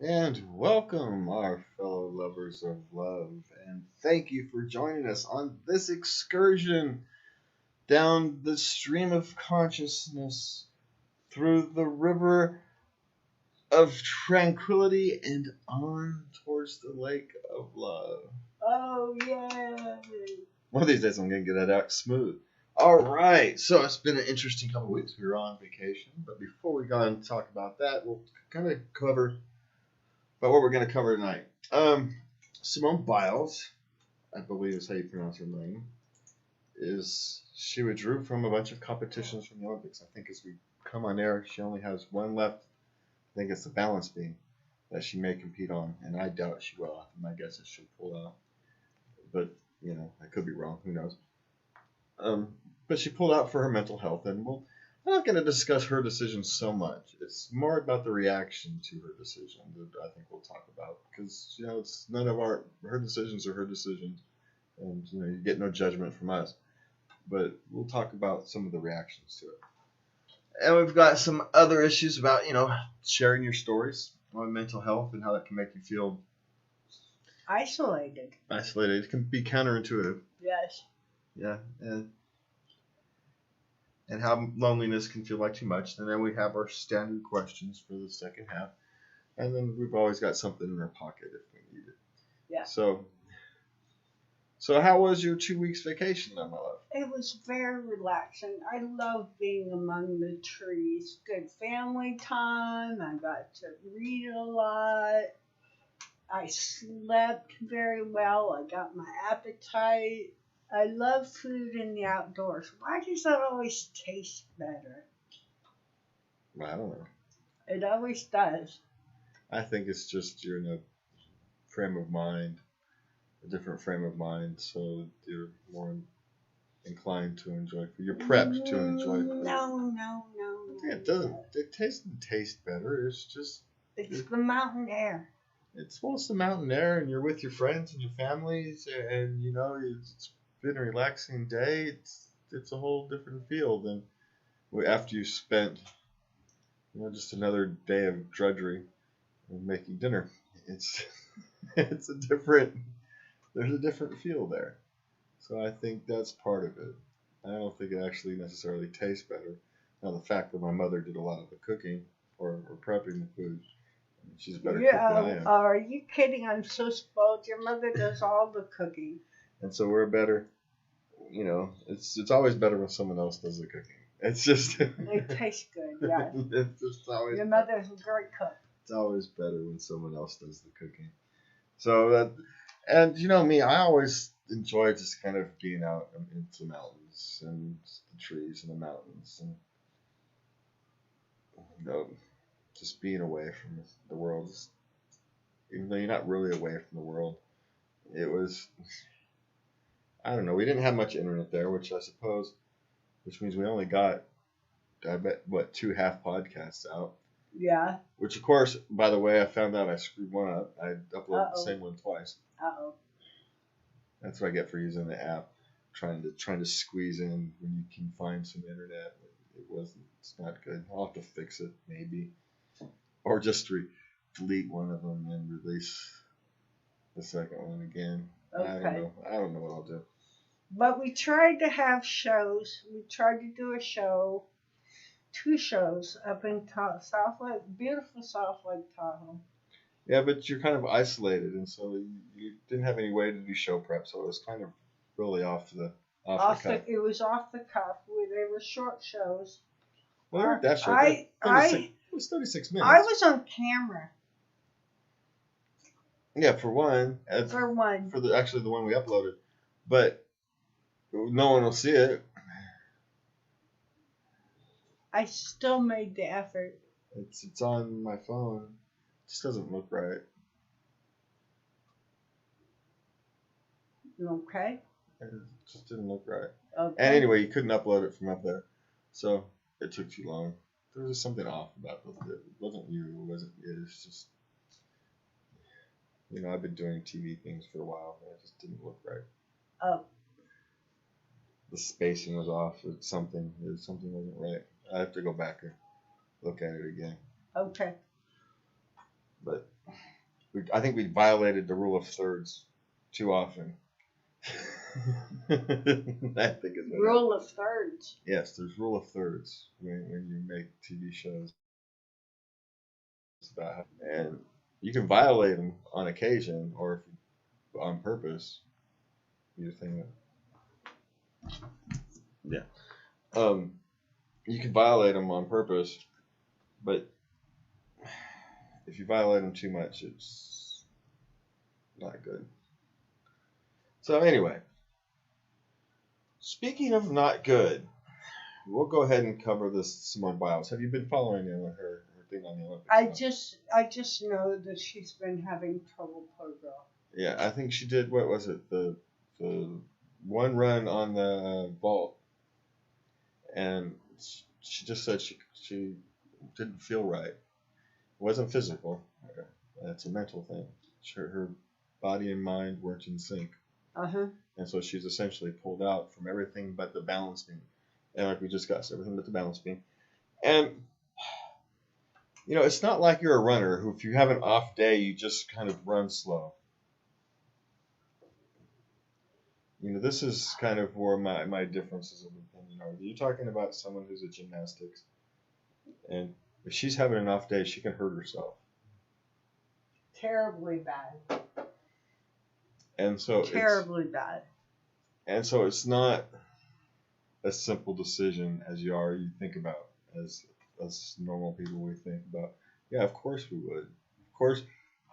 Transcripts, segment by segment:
And welcome, our fellow lovers of love, and thank you for joining us on this excursion down the stream of consciousness through the river of tranquility and on towards the lake of love. Oh, yeah. One of these days I'm going to get that out smooth. All right, so it's been an interesting couple of weeks. We were on vacation, but before we go and talk about that, we'll kind of cover about what we're going to cover tonight. Simone Biles, I believe is how you pronounce her name, she withdrew from a bunch of competitions from the Olympics. I think as we come on air, she only has one left. I think it's the balance beam that she may compete on, and I doubt she will. My guess is she'll pull out. But, I could be wrong. Who knows? But she pulled out for her mental health, and I'm not going to discuss her decision so much. It's more about the reaction to her decision that I think we'll talk about, because it's none of her decisions are her decisions, and you get no judgment from us. But we'll talk about some of the reactions to it, and we've got some other issues about sharing your stories on mental health and how that can make you feel isolated. It can be counterintuitive. Yes. Yeah, and how loneliness can feel like too much. And then we have our standard questions for the second half. And then we've always got something in our pocket if we need it. Yeah. So how was your 2 weeks vacation then, my love? It was very relaxing. I love being among the trees. Good family time. I got to read a lot. I slept very well. I got my appetite. I love food in the outdoors. Why does that always taste better? I don't know. It always does. I think it's just you're in a different frame of mind, so you're more inclined to enjoy food. You're prepped to enjoy food. No. Yeah, it doesn't. It doesn't taste better. It's just. It's the mountain air. It's the mountain air, and you're with your friends and your families, and it's been a relaxing day. It's a whole different feel than after you spent just another day of drudgery and making dinner. There's a different feel there. So I think that's part of it. I don't think it actually necessarily tastes better. Now the fact that my mother did a lot of the cooking or prepping the food, she's a better cook than I am. Are you kidding? I'm so spoiled. Your mother does all the cooking. And so we're better, it's always better when someone else does the cooking. It's just. It tastes good, yeah. It's just always. Your mother's a great cook. It's always better when someone else does the cooking. So and me, I always enjoy just kind of being out into the mountains and the trees and the mountains and, just being away from the world. Even though you're not really away from the world, it was. I don't know. We didn't have much internet there, which means we only got, I bet, 2 half podcasts out. Yeah. Which, of course, by the way, I found out I screwed one up. I uploaded the same one twice. Uh-oh. That's what I get for using the app, trying to squeeze in when you can find some internet. It's not good. I'll have to fix it, maybe. Or just delete one of them and release the second one again. Okay. I don't know what I'll do. But we tried to have shows. We tried to do a show, 2 shows up in beautiful South Lake Tahoe. Yeah, but you're kind of isolated, and so you didn't have any way to do show prep, so it was kind of really off the cuff. It was off the cuff. They were short shows. Well, they weren't that short. It was 36 minutes. I was on camera. Yeah, for one. For one. For actually the one we uploaded. But no one will see it. I still made the effort. It's on my phone. It just doesn't look right. Okay. It just didn't look right. Okay. And anyway, you couldn't upload it from up there. So it took too long. There was something off about it. It wasn't you. It wasn't you. It's just... I've been doing TV things for a while, and it just didn't look right. Oh. The spacing was off. Something wasn't right. I have to go back and look at it again. Okay. But I think we violated the rule of thirds too often. I think it's Rule of thirds. Yes, there's rule of thirds when you make TV shows about and you can violate them on occasion or if on purpose. You think yeah. You can violate them on purpose, but if you violate them too much, it's not good. So anyway, speaking of not good, we'll go ahead and cover this Simone Biles. Have you been following her thing on the Olympics? I just know that she's been having trouble, poor girl. Yeah, I think she did. What was it? The one run on the vault, and she just said she didn't feel right. It wasn't physical. That's a mental thing. Her body and mind weren't in sync. And so she's essentially pulled out from everything but the balance beam. And like we discussed, everything but the balance beam. And, you know, it's not like you're a runner who, if you have an off day, you just kind of run slow. You know, this is kind of where my differences of opinion are. You're talking about someone who's a gymnastics. And if she's having an off day, she can hurt herself. Terribly bad. And so terribly bad. And so it's not a simple decision as you think about as normal people. We think about, yeah, of course we would. Of course,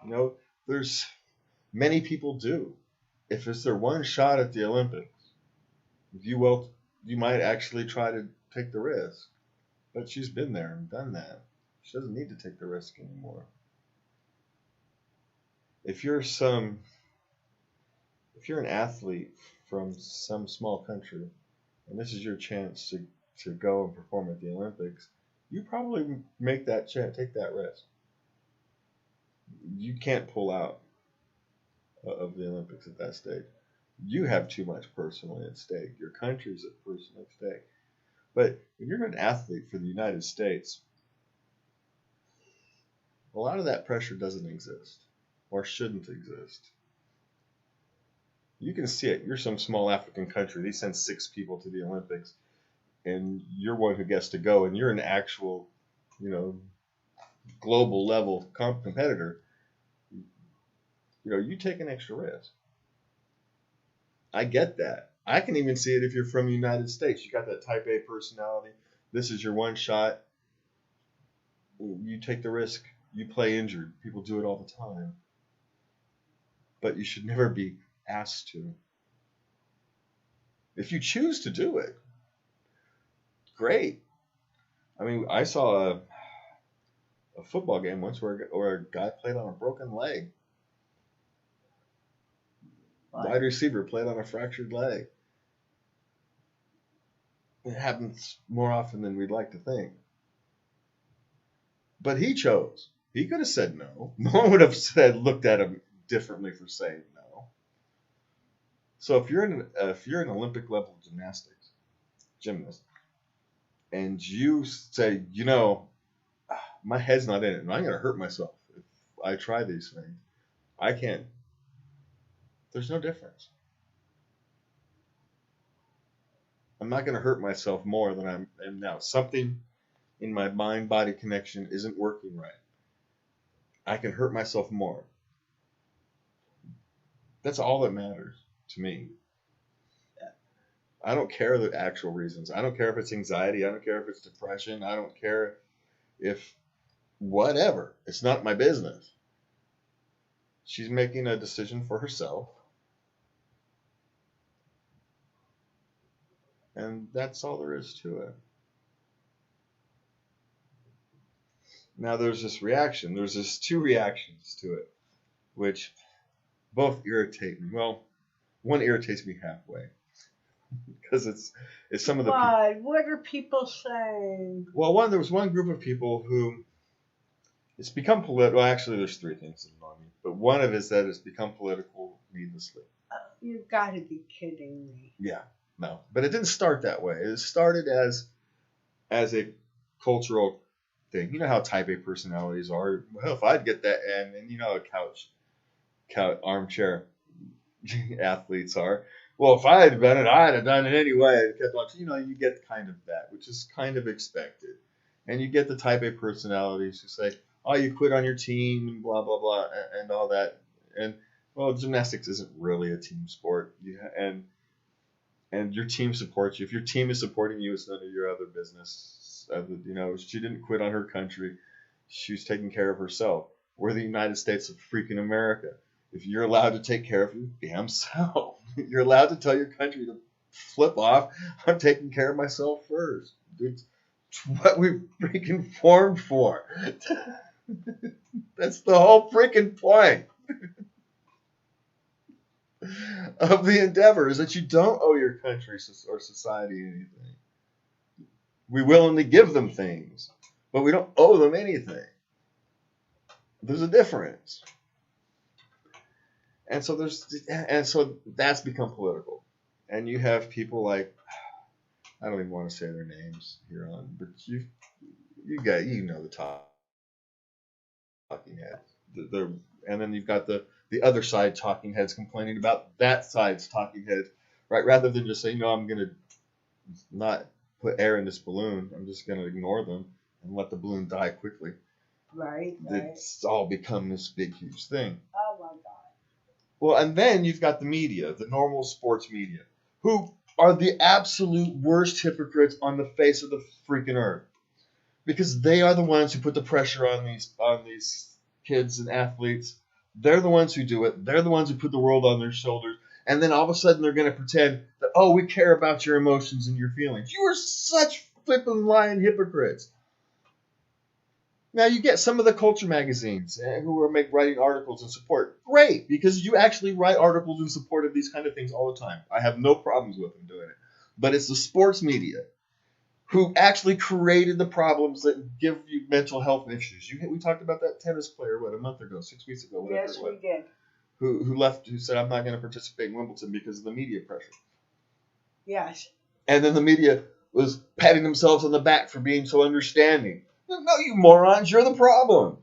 you know, there's many people do. If it's their one shot at the Olympics, you might actually try to take the risk. But she's been there and done that. She doesn't need to take the risk anymore. If you're an athlete from some small country, and this is your chance to go and perform at the Olympics, you probably take that risk. You can't pull out of the Olympics at that stage. You have too much personally at stake. Your country's personally at stake. But when you're an athlete for the United States, a lot of that pressure doesn't exist or shouldn't exist. You can see it. You're some small African country. They send 6 people to the Olympics, and you're one who gets to go, and you're an actual, you know, global level competitor. You know, you take an extra risk. I get that. I can even see it if you're from the United States. You got that type A personality. This is your one shot. You take the risk. You play injured. People do it all the time. But you should never be asked to. If you choose to do it, great. I mean, I saw a football game once where a guy played on a broken leg. Wide receiver played on a fractured leg. It happens more often than we'd like to think. But he chose. He could have said no. No one would have looked at him differently for saying no. So if you're an Olympic level gymnast, and you say, you know, my head's not in it, and I'm going to hurt myself if I try these things, I can't. There's no difference. I'm not going to hurt myself more than I am now. Something in my mind-body connection isn't working right. I can hurt myself more. That's all that matters to me. I don't care the actual reasons. I don't care if it's anxiety. I don't care if it's depression. I don't care if whatever. It's not my business. She's making a decision for herself. And that's all there is to it. Now there's this reaction. There's this 2 reactions to it, which both irritate me. Well, one irritates me halfway. Because it's some of the what are people saying? Well, there was one group of people who it's become political. Well, actually, there's 3 things that annoy me, but one of it is that it's become political needlessly. You've got to be kidding me. Yeah, no, but it didn't start that way. It started as a cultural thing. You know how type A personalities are. Well, if I'd get that, and you know how couch armchair athletes are. Well, if I had done it, I'd have done it anyway. And kept on, you know, you get kind of that, which is kind of expected. And you get the type A personalities who say, "Oh, you quit on your team and blah blah blah and all that." And well, gymnastics isn't really a team sport. And your team supports you. If your team is supporting you, it's none of your other business. You know, she didn't quit on her country. She was taking care of herself. We're the United States of freaking America. If you're allowed to take care of your damn self, you're allowed to tell your country to flip off. I'm taking care of myself first. It's what we freaking formed for. That's the whole freaking point of the endeavor, is that you don't owe your country or society anything. We willingly give them things, but we don't owe them anything. There's a difference. And so that's become political. And you have people like, I don't even want to say their names here on, but you know the talking heads. And then you've got the other side talking heads complaining about that side's talking heads, right? Rather than just saying, no, I'm going to not put air in this balloon. I'm just going to ignore them and let the balloon die quickly. Right. It's all become this big, huge thing. Oh my God. Well, and then you've got the media, the normal sports media, who are the absolute worst hypocrites on the face of the freaking earth, because they are the ones who put the pressure on these kids and athletes. They're the ones who do it. They're the ones who put the world on their shoulders. And then all of a sudden they're going to pretend that, oh, we care about your emotions and your feelings. You are such flippin' lying hypocrites. Now, you get some of the culture magazines who are writing articles in support. Great, because you actually write articles in support of these kind of things all the time. I have no problems with them doing it. But it's the sports media who actually created the problems that give you mental health issues. We talked about that tennis player, a month ago, 6 weeks ago, whatever Yes, it was. we did. Who left, who said, I'm not going to participate in Wimbledon because of the media pressure. Yes. And then the media was patting themselves on the back for being so understanding. No, you morons, you're the problem.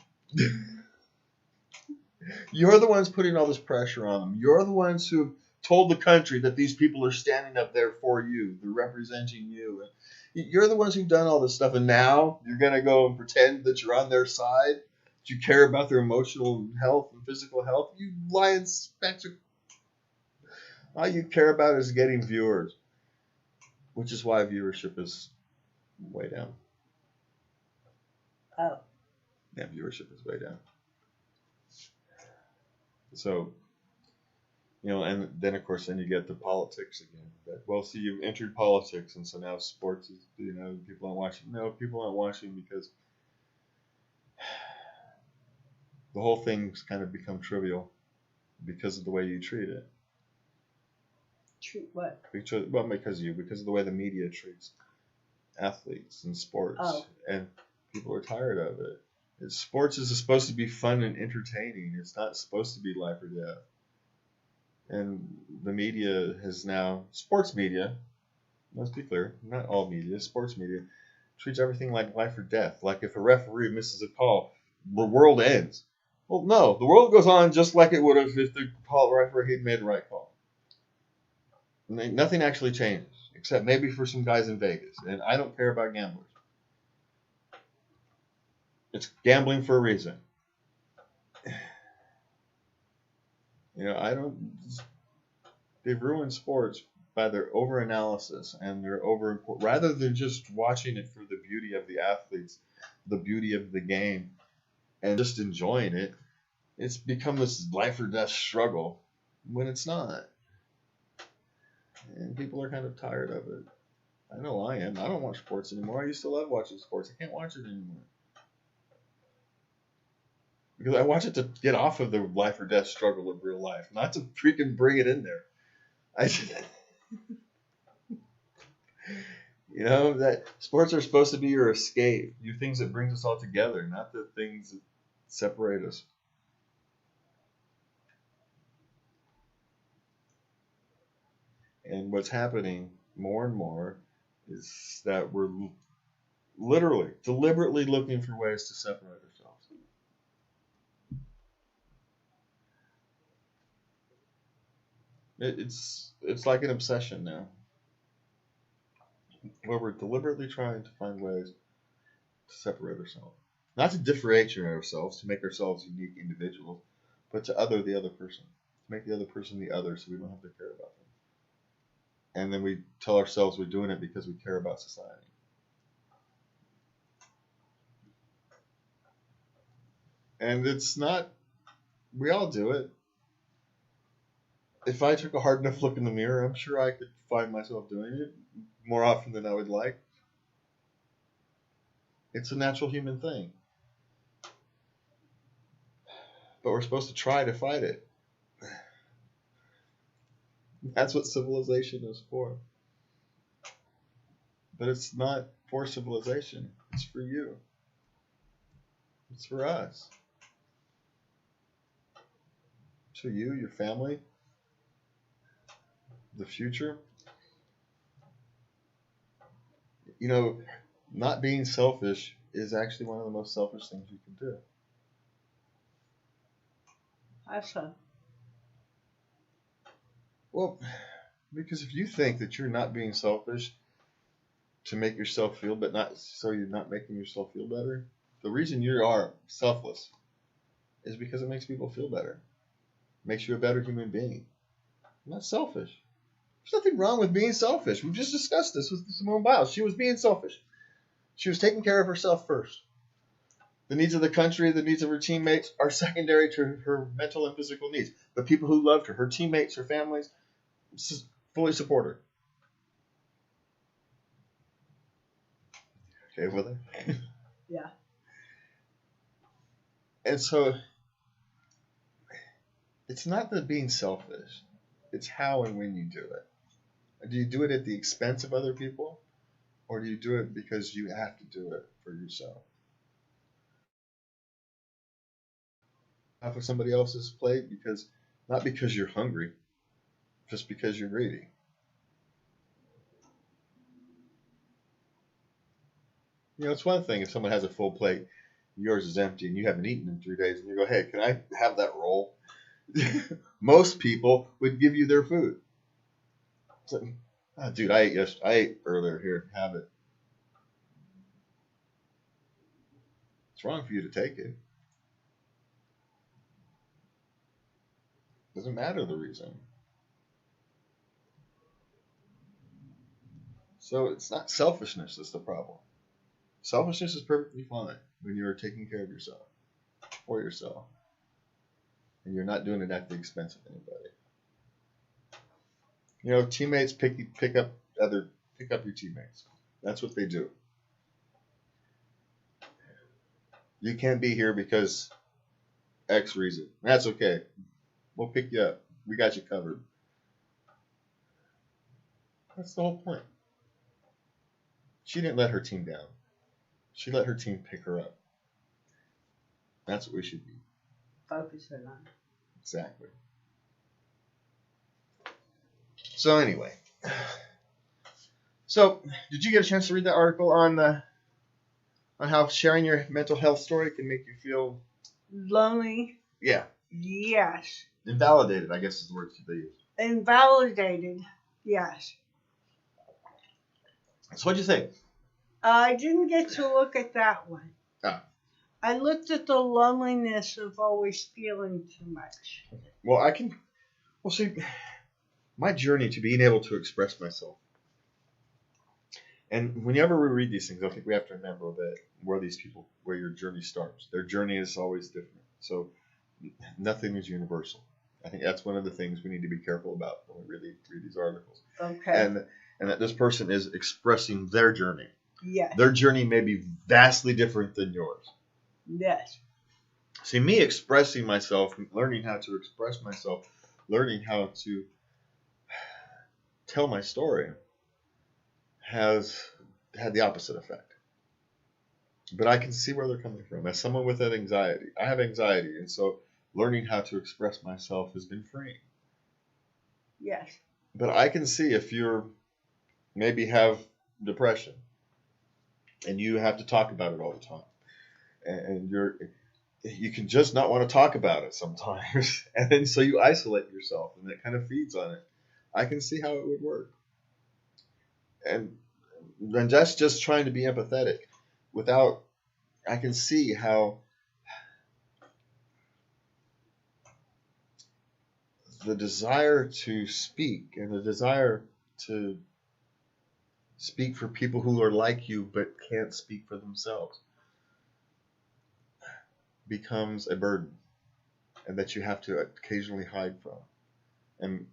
You're the ones putting all this pressure on them. You're the ones who told the country that these people are standing up there for you. They're representing you. You're the ones who've done all this stuff, and now you're going to go and pretend that you're on their side, that you care about their emotional health and physical health. You lying spectacle. All you care about is getting viewers, which is why viewership is way down. Oh. Yeah, viewership is way down. So, and then of course, then you get the politics again. Well, see, you've entered politics, and so now sports is, people aren't watching. No, people aren't watching because the whole thing's kind of become trivial because of the way you treat it. Treat what? Because of the way the media treats athletes and sports. Oh. And people are tired of it. Sports is supposed to be fun and entertaining. It's not supposed to be life or death. And the media has now, sports media, let's be clear, not all media, sports media, treats everything like life or death. Like if a referee misses a call, the world ends. Well, no, the world goes on just like it would have if the referee had made the right call. Nothing actually changes, except maybe for some guys in Vegas. And I don't care about gamblers. It's gambling for a reason. They've ruined sports by their over-analysis and their rather than just watching it for the beauty of the athletes, the beauty of the game, and just enjoying it. It's become this life or death struggle when it's not. And people are kind of tired of it. I know I am. I don't watch sports anymore. I used to love watching sports. I can't watch it anymore. Because I watch it to get off of the life or death struggle of real life, not to freaking bring it in there. That sports are supposed to be your escape, things that brings us all together, not the things that separate us. And what's happening more and more is that we're Literally, deliberately looking for ways to separate ourselves. It's like an obsession now, where we're deliberately trying to find ways to separate ourselves. Not to differentiate ourselves, to make ourselves unique individuals, but to other the other person. To make the other person the other so we don't have to care about them. And then we tell ourselves we're doing it because we care about society. And it's not, we all do it. If I took a hard enough look in the mirror, I'm sure I could find myself doing it more often than I would like. It's a natural human thing. But we're supposed to try to fight it. That's what civilization is for. But it's not for civilization. It's for you. It's for us. To you, your family, the future. You know, not being selfish is actually one of the most selfish things you can do. How so? Well, because if you think that you're not being selfish to make yourself feel, but not so you're not making yourself feel better, the reason you are selfless is because it makes people feel better. It makes you a better human being. You're not selfish. There's nothing wrong with being selfish. We've just discussed this with Simone Biles. She was being selfish. She was taking care of herself first. The needs of the country, the needs of her teammates are secondary to her mental and physical needs. The people who loved her, her teammates, her families, fully support her. Okay with her? Yeah. And so, it's not the being selfish. It's how and when you do it. Do you do it at the expense of other people? Or do you do it because you have to do it for yourself? Off of somebody else's plate because not because you're hungry, just because you're greedy. You know, it's one thing if someone has a full plate, yours is empty, and you haven't eaten in 3 days, and you go, "Hey, can I have that roll?" Most people would give you their food. So, "Oh, dude, I ate earlier. Here, have it." It's wrong for you to take it. Doesn't matter the reason. So it's not selfishness that's the problem. Selfishness is perfectly fine when you're taking care of yourself, for yourself, and you're not doing it at the expense of anybody. You know, teammates pick up your teammates. That's what they do. You can't be here because X reason. That's okay. We'll pick you up. We got you covered. That's the whole point. She didn't let her team down. She let her team pick her up. That's what we should be. Focusing on. Exactly. So anyway. So, did you get a chance to read that article on how sharing your mental health story can make you feel Lonely? Yeah. Yes. Invalidated, I guess is the word they use. Invalidated? Yes. So what'd you think? I didn't get to look at that one. Ah. I looked at the loneliness of always feeling too much. Well, see, my journey to being able to express myself. And whenever we read these things, I think we have to remember that where your journey starts. Their journey is always different. So nothing is universal. I think that's one of the things we need to be careful about when we read these articles. Okay. And that this person is expressing their journey. Yes. Their journey may be vastly different than yours. Yes. See, me expressing myself, learning how to express myself, learning how to tell my story has had the opposite effect. But I can see where they're coming from. As someone with that anxiety, I have anxiety, and so learning how to express myself has been freeing. Yes. But I can see if you're maybe have depression, and you have to talk about it all the time, and you can just not want to talk about it sometimes, and then so you isolate yourself, and that kind of feeds on it. I can see how it would work, and that's just trying to be empathetic. Without, I can see how the desire to speak and the desire to speak for people who are like you but can't speak for themselves becomes a burden, and that you have to occasionally hide from. And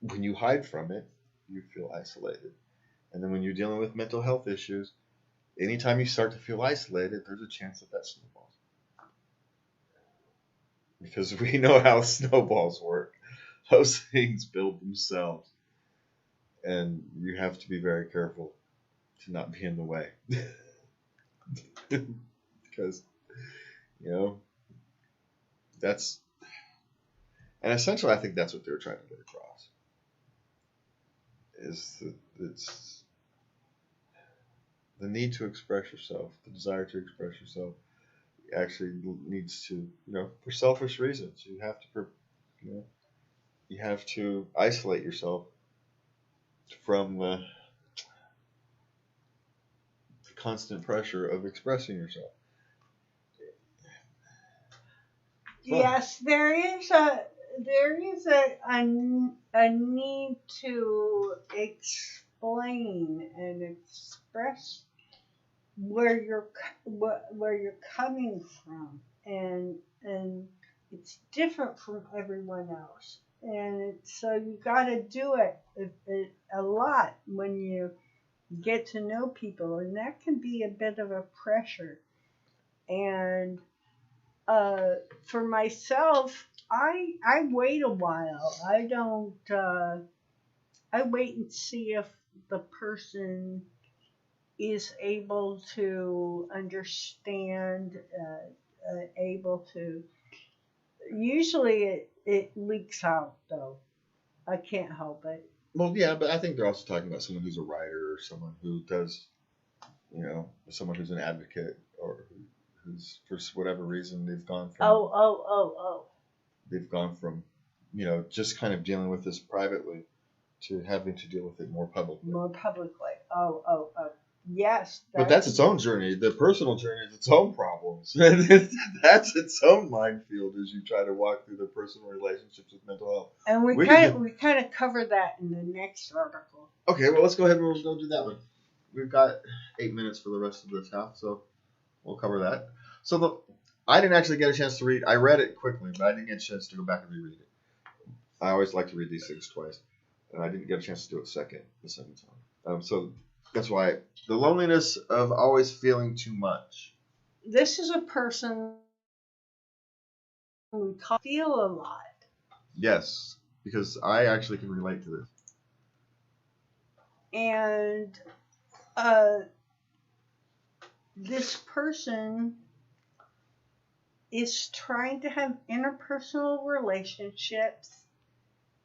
when you hide from it, you feel isolated. And then when you're dealing with mental health issues, anytime you start to feel isolated, there's a chance that that snowballs. Because we know how snowballs work. Those things build themselves. And you have to be very careful to not be in the way. Because, you know, that's... And essentially, I think that's what they were trying to get across. Is that it's the need to express yourself, the desire to express yourself, actually needs to, for selfish reasons, you have to, you have to isolate yourself from the constant pressure of expressing yourself. Yes, there is a need to explain and express where you're coming from, and it's different from everyone else, and so you got to do it a lot when you get to know people, and that can be a bit of a pressure. And for myself, I wait a while. I don't. I wait and see if the person is able to understand, able to. Usually, it leaks out though. I can't help it. Well, yeah, but I think they're also talking about someone who's a writer, or someone who does, someone who's an advocate, or who's, for whatever reason, they've gone from. Oh. They've gone from, just kind of dealing with this privately to having to deal with it more publicly. Oh. Yes. But that's its own journey. The personal journey is its own problems. That's its own minefield as you try to walk through the personal relationships with mental health. And we kind of cover that in the next article. Okay, well, let's go ahead and we'll go do that one. We've got 8 minutes for the rest of this half, so we'll cover that. So I didn't actually get a chance to read. I read it quickly, but I didn't get a chance to go back and reread it. I always like to read these things twice, and I didn't get a chance to do it the second time. So that's why the loneliness of always feeling too much. This is a person we feel a lot. Yes, because I actually can relate to this. And this person is trying to have interpersonal relationships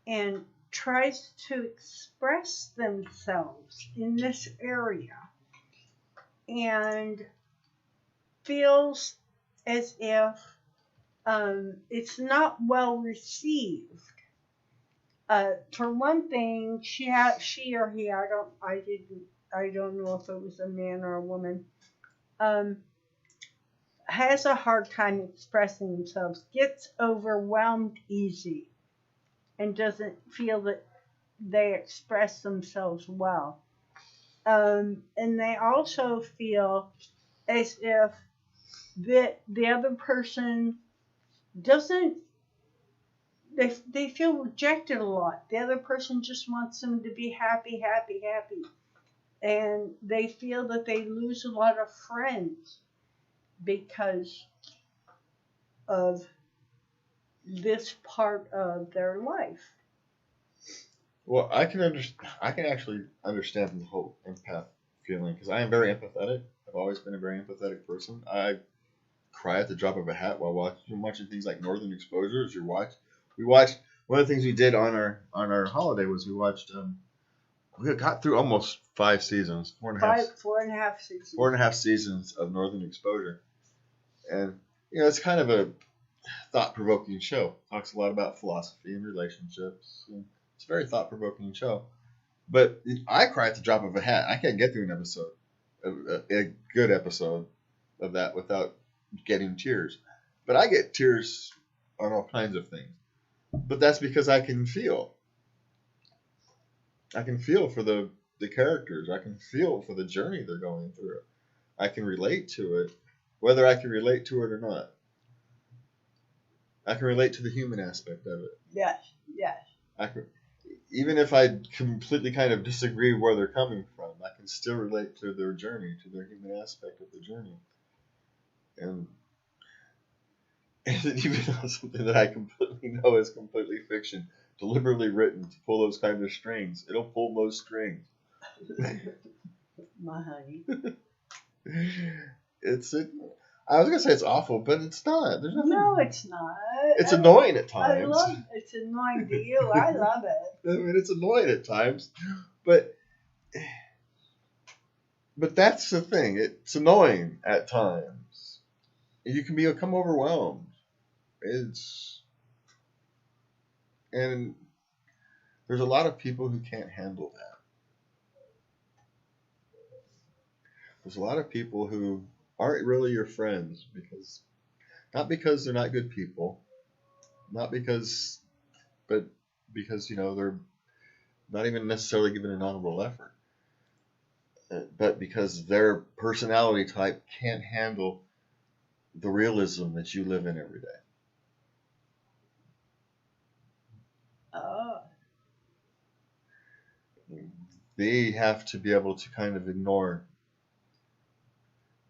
and tries to express themselves in this area and feels as if it's not well received. For one thing, she or he, I don't know if it was a man or a woman, has a hard time expressing themselves, gets overwhelmed easy, and doesn't feel that they express themselves well. And they also feel as if the other person doesn't, they feel rejected a lot. The other person just wants them to be happy. And they feel that they lose a lot of friends because of this part of their life. Well, I can actually understand the whole empath feeling, because I am very empathetic. I've always been a very empathetic person. I cry at the drop of a hat while watching things like Northern Exposure. We watched one of the things we did on our holiday was we watched we got through almost 5 seasons, 4.5 seasons. 4.5 seasons of Northern Exposure. And, it's kind of a thought-provoking show. Talks a lot about philosophy and relationships. And it's a very thought-provoking show. But I cry at the drop of a hat. I can't get through an episode, a good episode of that without getting tears. But I get tears on all kinds of things. But that's because I can feel. I can feel for the characters. I can feel for the journey they're going through. I can relate to it, whether I can relate to it or not. I can relate to the human aspect of it. Yes. Even if I completely kind of disagree where they're coming from, I can still relate to their journey, to their human aspect of the journey. And even though something that I completely know is completely fiction, deliberately written to pull those kind of strings, it'll pull those strings. My honey. I was gonna say it's awful, but it's not. There's nothing. No, it's not. It's annoying at times. It's annoying to you. I love it. I mean, it's annoying at times, but that's the thing. It's annoying at times. You can become overwhelmed. And there's a lot of people who can't handle that. There's a lot of people who aren't really your friends not because they're not good people, but because they're not even necessarily giving an honorable effort, but because their personality type can't handle the realism that you live in every day. Oh. They have to be able to kind of ignore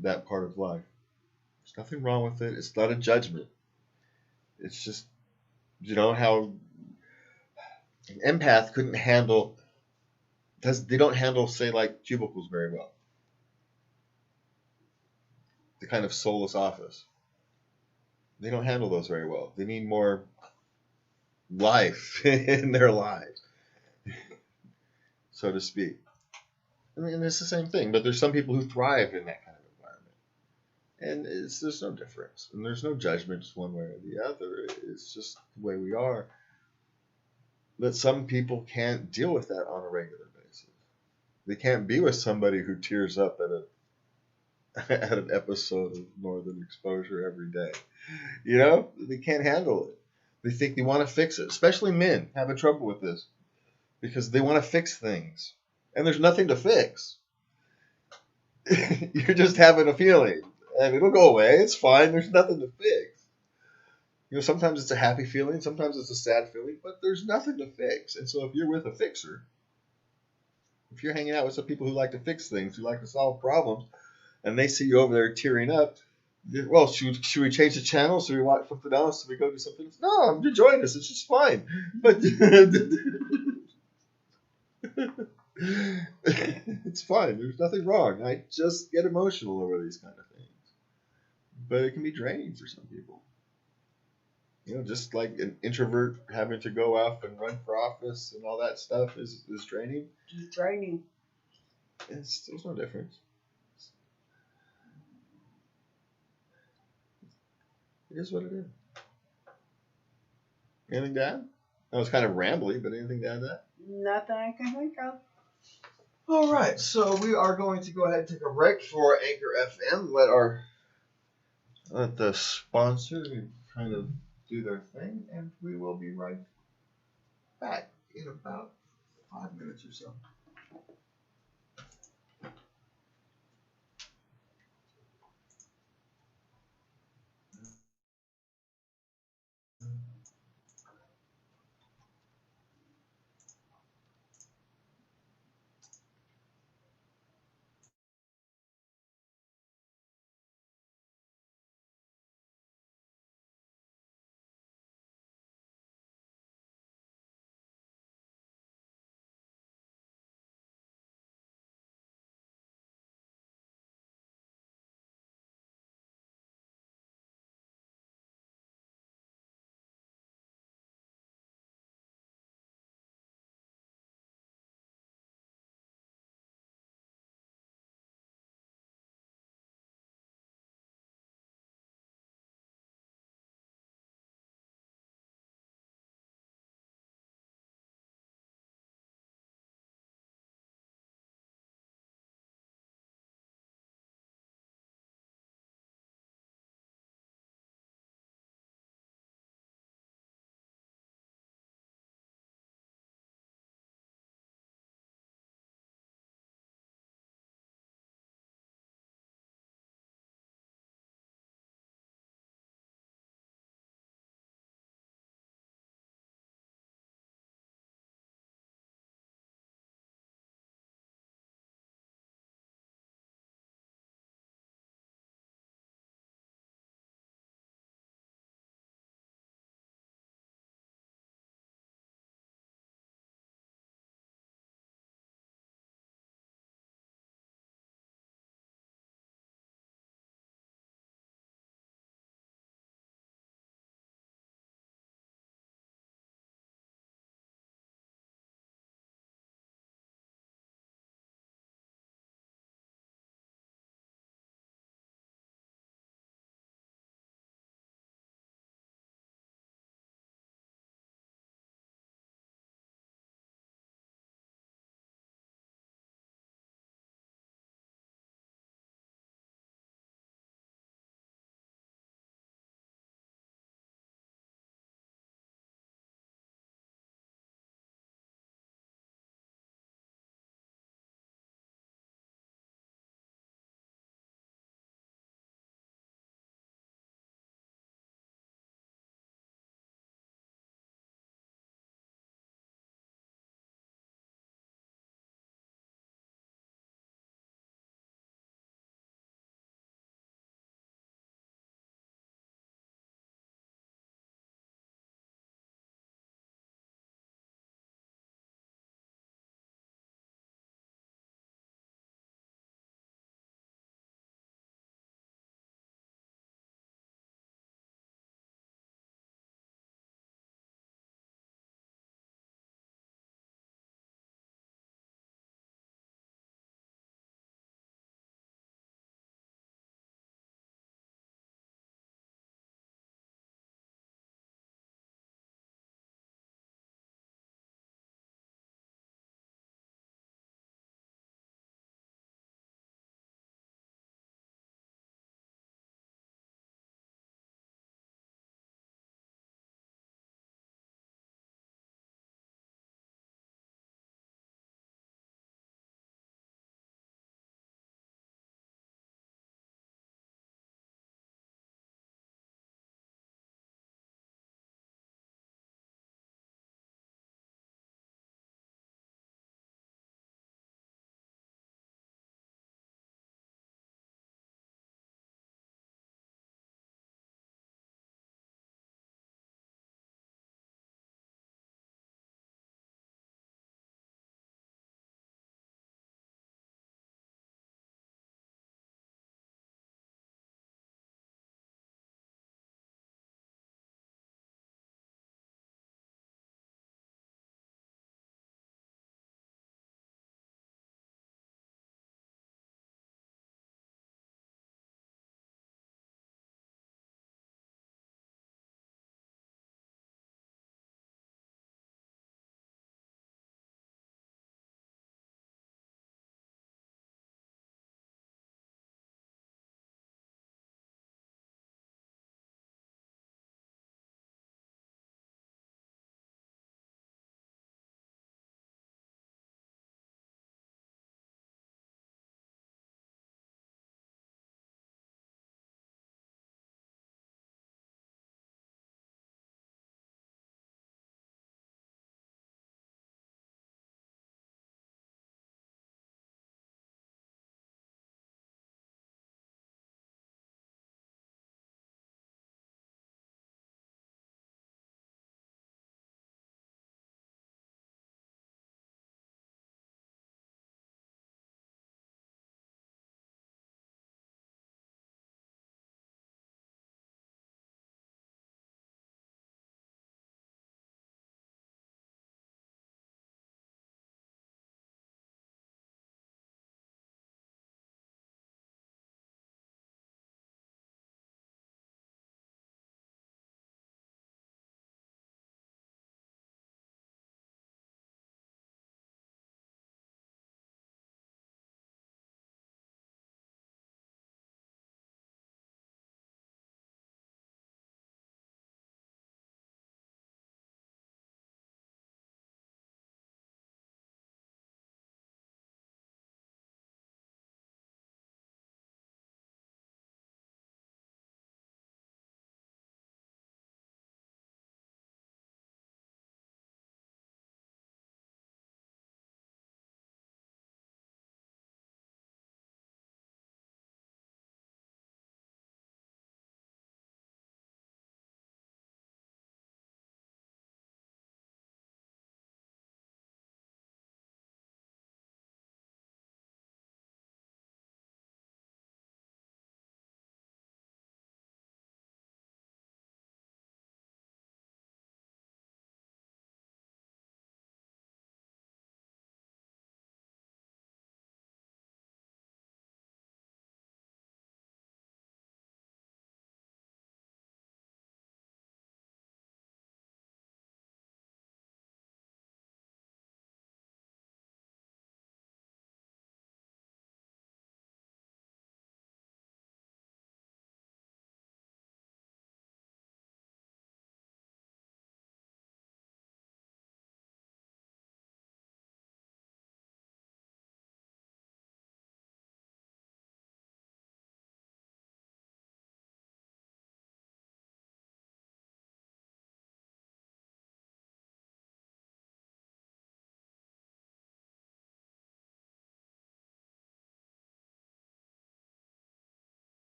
that part of life. There's nothing wrong with it. It's not a judgment. It's just, how an empath couldn't handle, they don't handle, say, like cubicles very well. The kind of soulless office. They don't handle those very well. They need more life in their lives, so to speak. I mean, it's the same thing, but there's some people who thrive in that kind of environment. And there's no difference. And there's no judgments one way or the other. It's just the way we are. But some people can't deal with that on a regular basis. They can't be with somebody who tears up at an episode of Northern Exposure every day. They can't handle it. They think they want to fix it. Especially men having trouble with this. Because they want to fix things. And there's nothing to fix. You're just having a feeling. And it'll go away. It's fine. There's nothing to fix. Sometimes it's a happy feeling. Sometimes it's a sad feeling. But there's nothing to fix. And so if you're with a fixer, if you're hanging out with some people who like to fix things, who like to solve problems, and they see you over there tearing up, well, should we change the channel? Should we watch something else? Should we go do something else? No, I'm enjoying this. It's just fine. But it's fine. There's nothing wrong. I just get emotional over these kind of things. But it can be draining for some people. Just like an introvert having to go off and run for office and all that stuff is draining. It's draining. There's no difference. It is what it is. Anything to add? That was kind of rambly, but anything to add to that? Nothing I can think of. All right, so we are going to go ahead and take a break for Anchor FM. Let the sponsor kind of do their thing, and we will be right back in about 5 minutes or so.